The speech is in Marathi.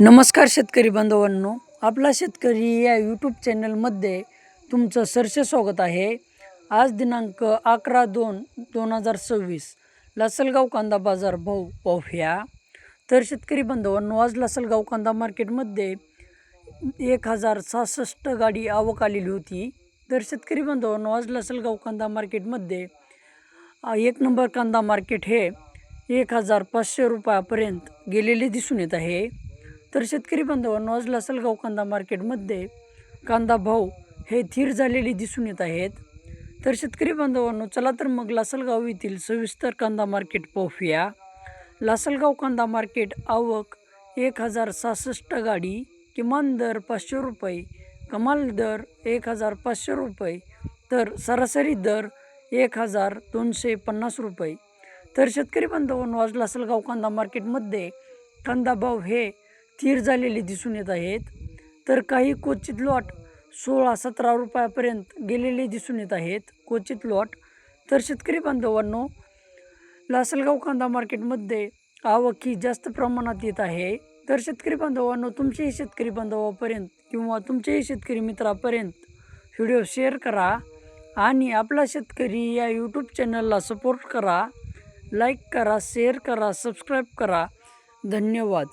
नमस्कार शेतकरी बांधवांनो, आपला शेतकरी या यूट्यूब चॅनलमध्ये तुमचं सहर्ष स्वागत आहे। आज दिनांक 11/2/2026 लासलगाव कांदा बाजार भाव पाहूया। तर शेतकरी बांधवांनो, आज लासलगाव कांदा मार्केटमध्ये 1066 गाडी आवक आलेली होती। तर शेतकरी बांधवांनो, आज लासलगाव कांदा मार्केटमध्ये एक नंबर कांदा मार्केट हे 1500 रुपयापर्यंत गेलेले दिसून येत आहे। तर शेतकरी बांधवांनो, आज लासलगाव कांदा मार्केटमध्ये कांदा भाव हे स्थिर झालेले दिसून येत आहेत। तर शेतकरी बांधवांनो, चला तर मग लासलगाव येथील सविस्तर कांदा मार्केट पाहूया। लासलगाव कांदा मार्केट आवक 1066 गाडी, किमान दर 500 रुपये, कमाल दर 1500 रुपये, तर सरासरी दर 1250 रुपये। तर शेतकरी बांधवांनो, आज लासलगाव कांदा मार्केटमध्ये कांदा भाव हे स्थिर झालेले दिसून येत आहेत। तर काही क्वचित लॉट 16-17 रुपयापर्यंत गेलेले दिसून येत आहेत, क्वचित लॉट। तर शेतकरी बांधवांनो, लासलगाव कांदा मार्केटमध्ये आवक ही जास्त प्रमाणात येत आहे। तर शेतकरी बांधवांनो, तुमच्याही शेतकरी बांधवापर्यंत किंवा तुमच्याही शेतकरी मित्रापर्यंत व्हिडिओ शेअर करा आणि आपला शेतकरी या यूट्यूब चॅनलला सपोर्ट करा, लाईक करा, शेअर करा, सबस्क्राईब करा। धन्यवाद।